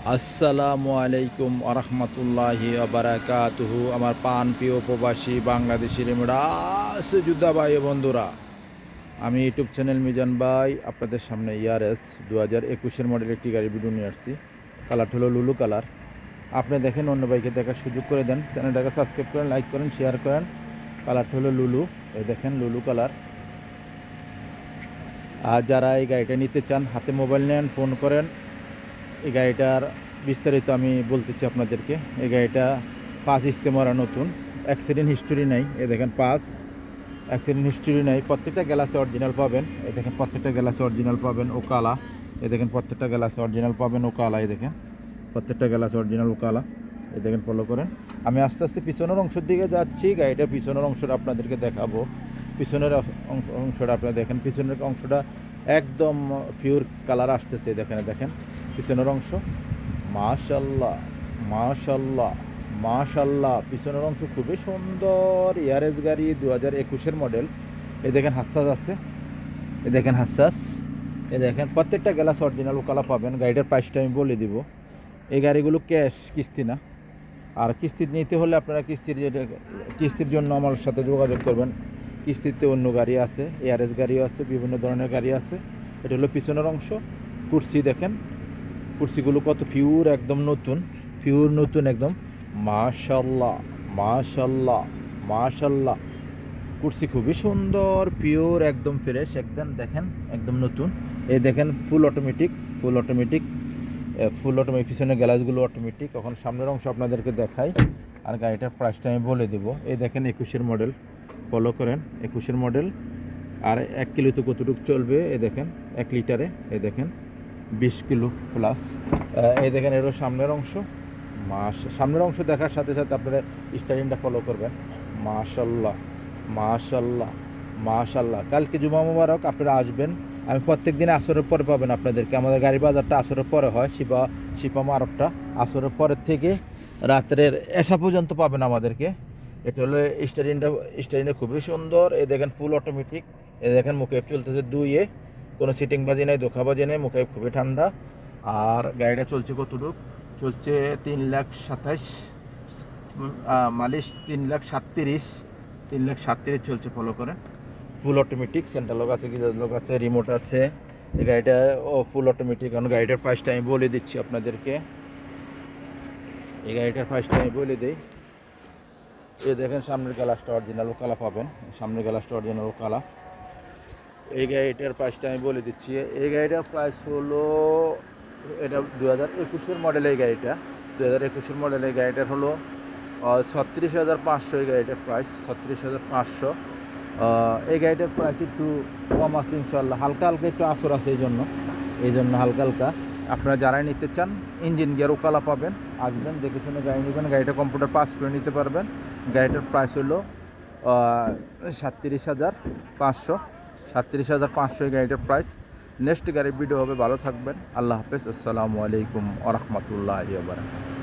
আসসালামু আলাইকুম আরহামতুল্লাহি বারাকাতুহু। আমার পান প্রিয় প্রবাসী বাংলাদেশি রেমিডাস যোদ্ধা ভাই ও বন্ধুরা, আমি ইউটিউব চ্যানেল মিজান ভাই আপনাদের সামনে ইয়ারএস 2021 মডেল একটি গাড়ি ভিডিও নিয়ে আসছি। কালারটা হলো লুলু কালার। আপনি দেখেন, অন্য বাইকে দেখার সুযোগ করে দেন, চ্যানেলটাকে সাবস্ক্রাইব করেন, লাইক করেন, শেয়ার করেন। কালারটা হলো লুলু, এই দেখেন লুলু কালার। আর যারা এই গাড়িটা নিতে চান, হাতে মোবাইল নেন, ফোন করেন। এই গাড়িটার বিস্তারিত আমি বলতেছি আপনাদেরকে। এই গাড়িটা 5 ইস্তেমারা নতুন, অ্যাক্সিডেন্ট হিস্টোরি নাই। এই দেখেন 5 অ্যাক্সিডেন্ট হিস্টোরি নাই। প্রত্যেকটা গ্লাসে অরিজিনাল পাবেন। এই দেখেন প্রত্যেকটা গ্লাসে অরিজিনাল পাবেন ও কালা। এই দেখেন প্রত্যেকটা গ্লাসে অরিজিনাল পাবেন ও কালা। এই দেখেন প্রত্যেকটা গ্লাসে অরিজিনাল ও কালা। এই দেখেন, ফলো করেন। আমি আস্তে আস্তে পিছনের অংশের দিকে যাচ্ছি। গাড়িটার পিছনের অংশটা আপনাদেরকে দেখাবো। পিছনের অংশটা আপনারা দেখেন, পিছনের অংশটা একদম পিওর কালার আসতেছে। দেখেন পিছনের অংশ, মাশাল্লাহ মাশাল্লাহ মাশাল্লাহ। পিছনের অংশ খুবই সুন্দর। ইয়ারেস গাড়ি 2021 মডেল। এই দেখেন হাসাস আছে, এই দেখেন হাসাস। এই দেখেন প্রত্যেকটা গ্লাস অরিজিনাল কালা পাবেন। গাড়িটার প্রাইসটা আমি বলে দিব। এই গাড়িগুলো ক্যাশ, কিস্তি না। আর কিস্তি নিতে হলে আপনারা কিস্তির জন্য আমার সাথে যোগাযোগ করবেন। কিস্তিতে অন্য গাড়ি আছে, এআরএস গাড়িও আছে, বিভিন্ন ধরনের গাড়ি আছে। এটা হলো পিছনের অংশ। কুর্সি দেখেন, কুর্সিগুলো কত পিওর, একদম নতুন, পিওর নতুন একদম। মাশাল্লাহ মাশাল্লাহ মাশাল্লাহ। কুর্সি খুবই সুন্দর, পিওর একদম ফ্রেশ, একদম দেখেন একদম নতুন। এই দেখেন full automatic, full automatic, full automatic. পিছনের গ্লাসগুলো অটোমেটিক। এখন সামনের অংশ আপনাদেরকে দেখাই, আর গাড়িটার প্রাইসটা আমি বলে দেবো। এই দেখেন 21 মডেল, ফলো করেন। 21 মডেল। আর 1 কিলোতে কতটুকু চলবে এই দেখেন, 1 লিটারে এই দেখেন 20 কিলো প্লাস। এই দেখেন এরও সামনের অংশ। সামনের অংশ দেখার সাথে সাথে আপনারা স্টাইলিংটা ফলো করবেন। মাশাল্লাহ মাশাল্লাহ মাশাল্লাহ। কালকে জুমা মুবারক, আপনারা আসবেন। আমি প্রত্যেক দিন আসরের পরে পাবেন আপনাদেরকে। আমাদের গাড়ি বাজারটা আসরের পরে হয়, শিপা মারবটা আসরের পরের থেকে রাত্রের এসা পর্যন্ত পাবেন আমাদেরকে। এটা হলো স্টাইলিংটা খুবই সুন্দর। এই দেখেন ফুল অটোমেটিক। এই দেখেন মুখে চলতেছে 2-এ, কোনো সিটিং বাজি নাই, ধোকাবাজি নেই, মুখে খুবই ঠান্ডা। আর গাড়িটা চলছে কতটুক চলছে, 3,27,000 মালিশ 3,37,000, 3,37,000 চলছে। ফলো করে। ফুল অটোমেটিক, সেন্টার লক আছে, গিজার লক আছে, রিমোট আছে। এই গাড়িটা ফুল অটোমেটিক। কারণ গাড়িটার প্রাইসটা আমি বলে দিচ্ছি আপনাদেরকে। এই গাড়িটার প্রাইসটা আমি বলে দিই। এই দেখেন সামনের গ্লাসটা অরিজিনাল কালা পাবেন, সামনের গ্লাসটা অরিজিনাল কালা। এই গাড়িটার প্রাইসটা আমি বলে দিচ্ছি। এই গাড়িটার প্রাইস হলো, এটা 2021 মডেল। এই গাড়িটা 2021 মডেল। এই গাড়িটার হলো 36,500। এই গাড়িটার প্রাইস 36,500। এই গাড়িটার প্রাইস একটু কম আছে ইনশাল্লাহ, হালকা হালকা একটু আসর আছে, এই জন্য হালকা হালকা। আপনারা যারাই নিতে চান, ইঞ্জিন গিয়ার ওকালা পাবেন। আসবেন, দেখে শুনে গাড়ি নেবেন। গাড়িটা কম্পিউটার পাস করে নিতে পারবেন। গাড়িটার প্রাইস হলো 37,500, 37,500 এই গাড়িটার প্রাইস। নেক্সট গাড়ির ভিডিও হবে। ভালো থাকবেন। আল্লাহ হাফেজ। আসসালামু আলাইকুম ওয়া রাহমাতুল্লাহি ওয়া বারাকাতুহু।